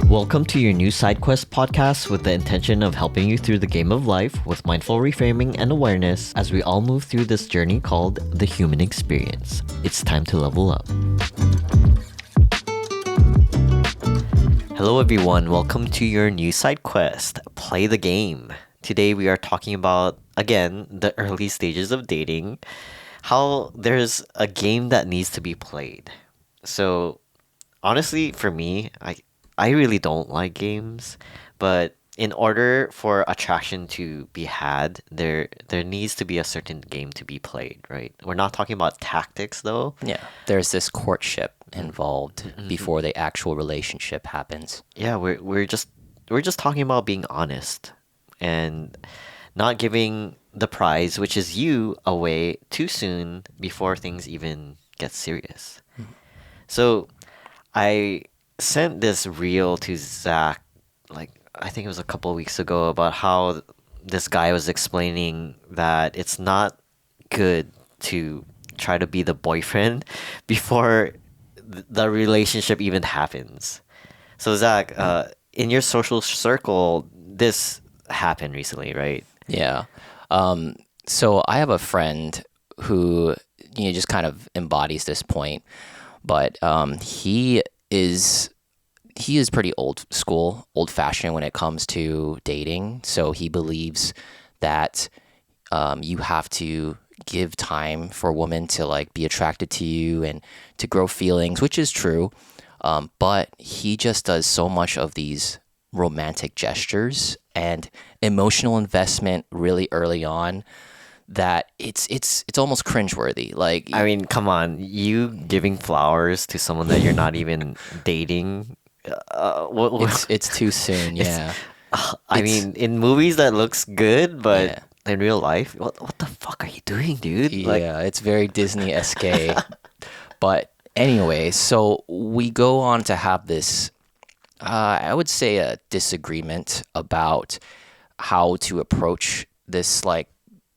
Welcome to your new SideQuest podcast with the intention of helping you through the game of life with mindful reframing and awareness as we all move through this journey called the human experience. It's time to level up. Hello everyone, welcome to your new SideQuest, Play the Game. Today we are talking about, again, the early stages of dating, how there's a game that needs to be played. So honestly, for me, I really don't like games, but in order for attraction to be had, there needs to be a certain game to be played, right? We're not talking about tactics though. Yeah, there's this courtship involved before the actual relationship happens. Yeah, we're just talking about being honest and not giving the prize, which is you, away too soon before things even get serious. So I sent this reel to Zach, like I think it was a couple of weeks ago, about how this guy was explaining that it's not good to try to be the boyfriend before the relationship even happens. So Zach, in your social circle, this happened recently, right? Yeah. So I have a friend who just kind of embodies this point, but he is pretty old school, old fashioned when it comes to dating. So he believes that you have to give time for a woman to like be attracted to you and to grow feelings, which is true. But he just does so much of these romantic gestures and emotional investment really early on that it's almost cringeworthy. Like, I mean, come on, you giving flowers to someone that you're not even dating. it's too soon. Yeah. I It's- mean, in movies that looks good, but Yeah. in real life, what the fuck are you doing, dude? Like, Yeah, it's very Disney esque. But anyway, so we go on to have this, I would say, a disagreement about how to approach this like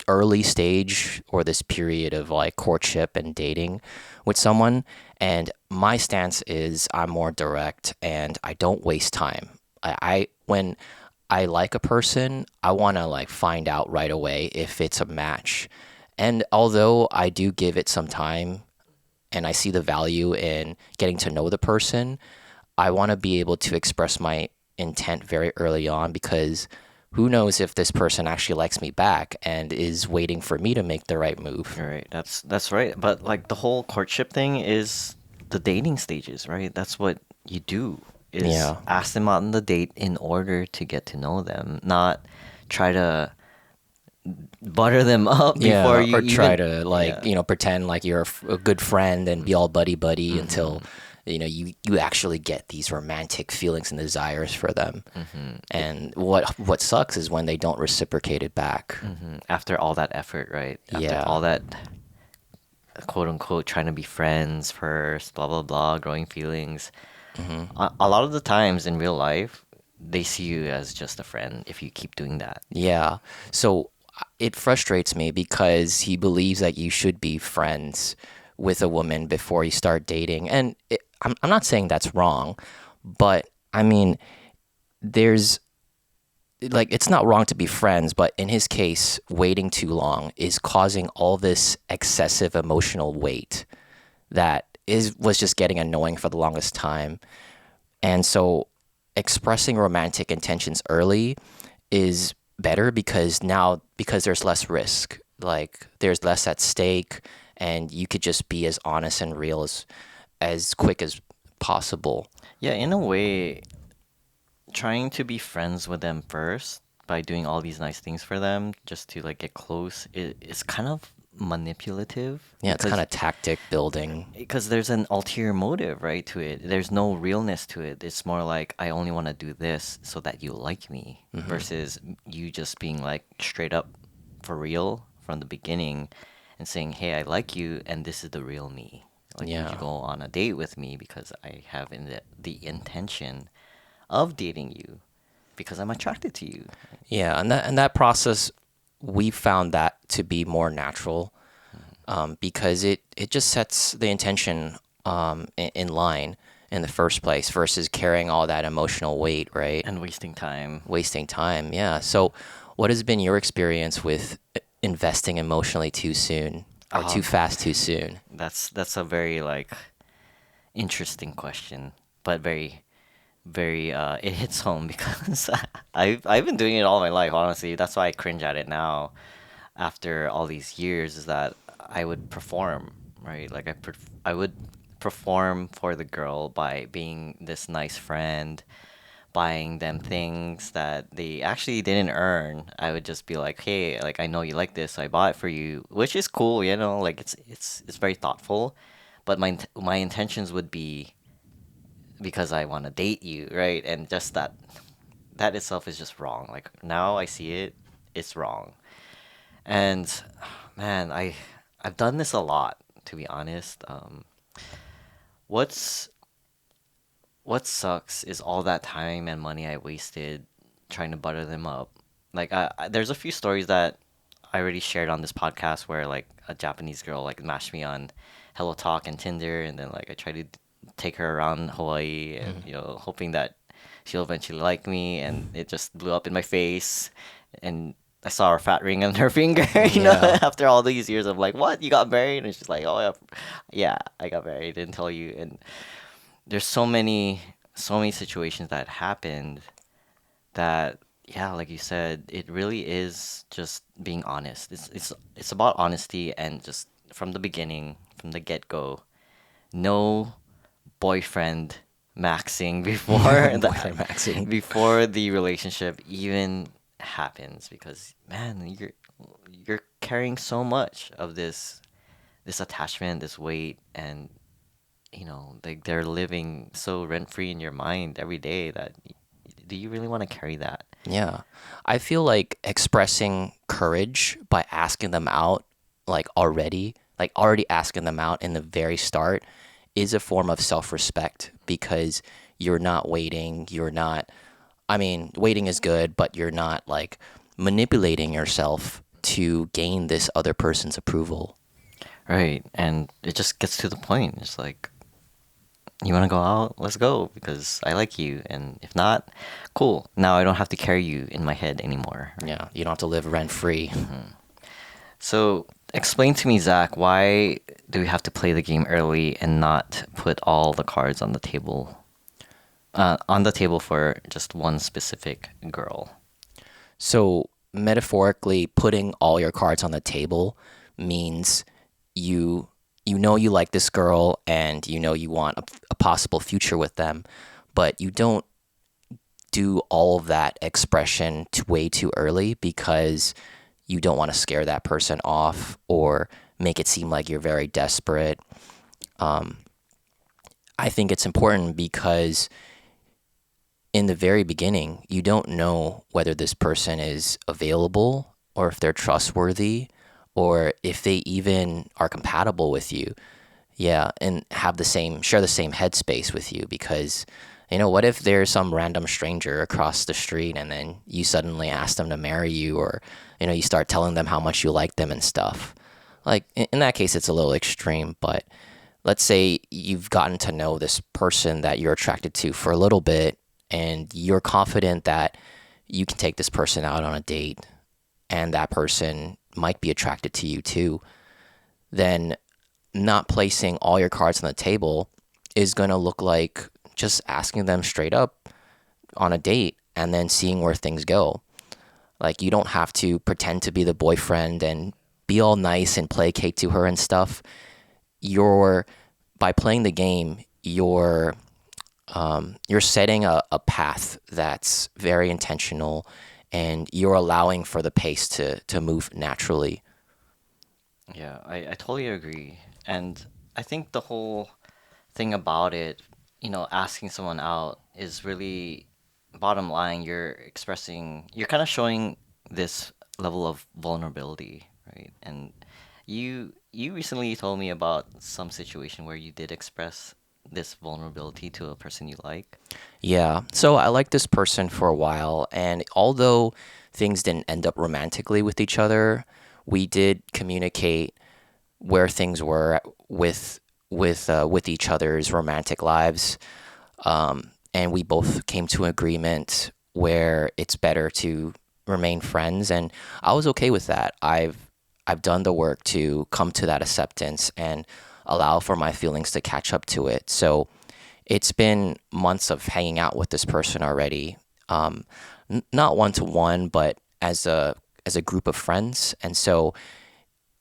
early stage or this period of like courtship and dating with someone. And my stance is I'm more direct and I don't waste time. I when I like a person, I want to like find out right away if it's a match. And although I do give it some time and I see the value in getting to know the person, I want to be able to express my intent very early on because who knows if this person actually likes me back and is waiting for me to make the right move. all right, that's right. But like the whole courtship thing is the dating stages, right? That's what you do is Yeah. ask them out on the date in order to get to know them, not try to butter them up before you or try even to like, yeah. pretend like you're a good friend and be all buddy buddy until you actually get these romantic feelings and desires for them. And what sucks is when they don't reciprocate it back. After all that effort, right? After Yeah. all that quote unquote trying to be friends first, blah blah blah, growing feelings. A lot of the times in real life, they see you as just a friend if you keep doing that. Yeah. So it frustrates me because he believes that you should be friends with a woman before you start dating. And I'm not saying that's wrong, but I mean, there's like, it's not wrong to be friends, but in his case, waiting too long is causing all this excessive emotional weight that was just getting annoying for the longest time. And so expressing romantic intentions early is better because there's less risk. Like there's less at stake and you could just be as honest and real as quick as possible. Yeah, in a way, trying to be friends with them first by doing all these nice things for them just to like get close is kind of manipulative. Yeah, it's kind of tactic building. Because there's an ulterior motive, right, to it. There's no realness to it. It's more like I only want to do this so that you like me, versus you just being like straight up for real from the beginning and saying, "Hey, I like you, and this is the real me. Like, would Yeah. you go on a date with me because I have the intention of dating you because I'm attracted to you." Yeah, and that process, we found that to be more natural, because it just sets the intention in line, in the first place versus carrying all that emotional weight, right? And wasting time. Wasting time. Yeah. So, what has been your experience with investing emotionally too soon or too Um, fast too soon? that's a very like interesting question, but very it hits home because I've been doing it all my life, honestly. That's why I cringe at it now after all these years is that I would perform, right? Like I would perform for the girl by being this nice friend, buying them things that they actually didn't earn. I would just be like, "Hey, like I know you like this, so I bought it for you," which is cool, you know, like it's very thoughtful, but my intentions would be because I want to date you, right? And just that itself is just wrong. Like now I see it, it's wrong. And man, I've done this a lot, to be honest. What's what sucks is all that time and money I wasted trying to butter them up. Like there's a few stories that I already shared on this podcast where like a Japanese girl like matched me on Hello Talk and Tinder, and then like I tried to take her around Hawaii, and Mhm. hoping that she'll eventually like me, and it just blew up in my face, and I saw her fat ring on her finger, Yeah. after all these years of like, what, you got married? And she's like, oh yeah, yeah, I got married, didn't tell you. And there's so many situations that happened that, yeah, like you said, it really is just being honest. It's about honesty, and just from the beginning, from the get-go, no boyfriend maxing before Boyfriend maxing. before the relationship even happens, because man, you're carrying so much of this attachment, this weight, and like they're living so rent free in your mind every day that do you really want to carry that? Yeah. I feel like expressing courage by asking them out, like already asking them out in the very start, is a form of self respect because you're not waiting. I mean, waiting is good, but you're not like manipulating yourself to gain this other person's approval. Right. And it just gets to the point. It's like, you want to go out? Let's go because I like you. And if not, cool. Now I don't have to carry you in my head anymore. Right? Yeah. You don't have to live rent free. So explain to me, Zach, why do we have to play the game early and not put all the cards on the table? On the table for just one specific girl. So, metaphorically, putting all your cards on the table means you you know you like this girl and you know you want a possible future with them, but you don't do all of that expression way too early because you don't want to scare that person off or make it seem like you're very desperate. Um, I think it's important because in the very beginning, you don't know whether this person is available or if they're trustworthy or if they even are compatible with you. Yeah, and share the same headspace with you because what if there's some random stranger across the street and then you suddenly ask them to marry you or you start telling them how much you like them and stuff. Like in that case it's a little extreme, but let's say you've gotten to know this person that you're attracted to for a little bit and you're confident that you can take this person out on a date and that person might be attracted to you too, then not placing all your cards on the table is going to look like just asking them straight up on a date and then seeing where things go. Like you don't have to pretend to be the boyfriend and be all nice and placate to her and stuff. You're By playing the game, you're setting a path that's very intentional and you're allowing for the pace to move naturally. Yeah, I totally agree. And I think the whole thing about it, asking someone out is really bottom line, you're kind of showing this level of vulnerability, right? And you recently told me about some situation where you did express this vulnerability to a person you like. Yeah. So I liked this person for a while, and although things didn't end up romantically with each other, we did communicate where things were with each other's romantic lives. And we both came to an agreement where it's better to remain friends, and I was okay with that. I've done the work to come to that acceptance and allow for my feelings to catch up to it. So it's been months of hanging out with this person already, not one to one, but as a group of friends. And so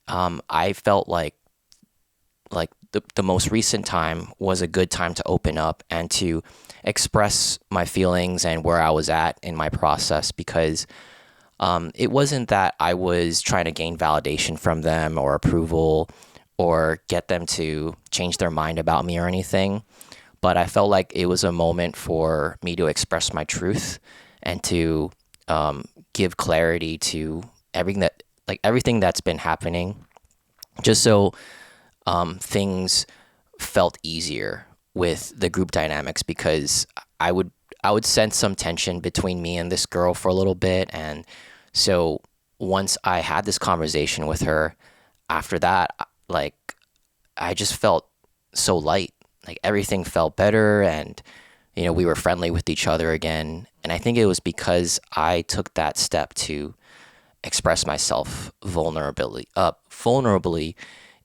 I felt like the most recent time was a good time to open up and to express my feelings and where I was at in my process, because it wasn't that I was trying to gain validation from them or approval or get them to change their mind about me or anything. But I felt like it was a moment for me to express my truth and to give clarity to everything that's been happening, just so things felt easier with the group dynamics, because I would I would sense some tension between me and this girl for a little bit. And so once I had this conversation with her, after that, like, I just felt so light. Like, everything felt better, and we were friendly with each other again. And I think it was because I took that step to express myself vulnerably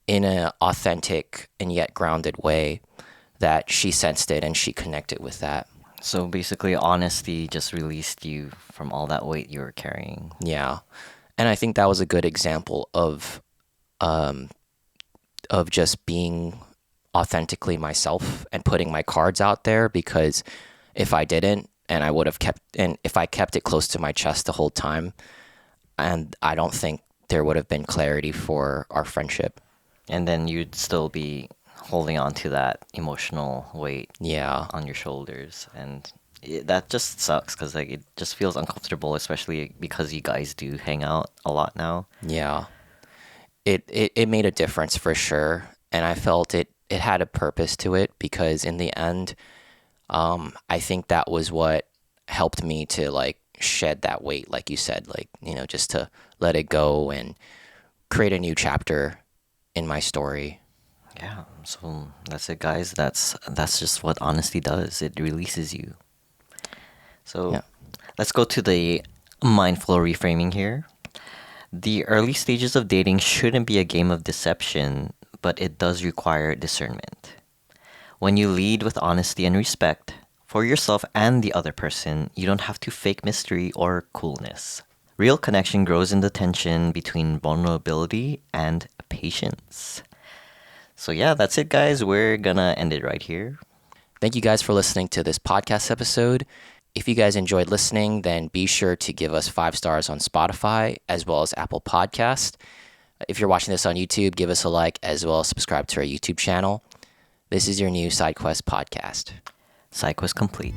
in an authentic and yet grounded way, that she sensed it and she connected with that. So basically, honesty just released you from all that weight you were carrying. Yeah. And I think that was a good example um, of just being authentically myself and putting my cards out there, because if I didn't, and if I kept it close to my chest the whole time, and I don't think there would have been clarity for our friendship. And then you'd still be holding on to that emotional weight Yeah. on your shoulders. And that just sucks because, like, it just feels uncomfortable, especially because you guys do hang out a lot now. Yeah. It made a difference for sure. And I felt it had a purpose to it, because in the end, I think that was what helped me to, like, shed that weight, like you said, like, just to let it go and create a new chapter in my story. Yeah. So that's it, guys. That's just what honesty does. It releases you. So Yeah. let's go to the mindful reframing here. The early stages of dating shouldn't be a game of deception, but it does require discernment. When you lead with honesty and respect for yourself and the other person, you don't have to fake mystery or coolness. Real connection grows in the tension between vulnerability and patience. So, yeah, that's it, guys. We're gonna end it right here. Thank you guys for listening to this podcast episode. If you guys enjoyed listening, then be sure to give us 5 stars on Spotify as well as Apple Podcast. If you're watching this on YouTube, give us a like as well as subscribe to our YouTube channel. This is your new SideQuest podcast. Psych was complete.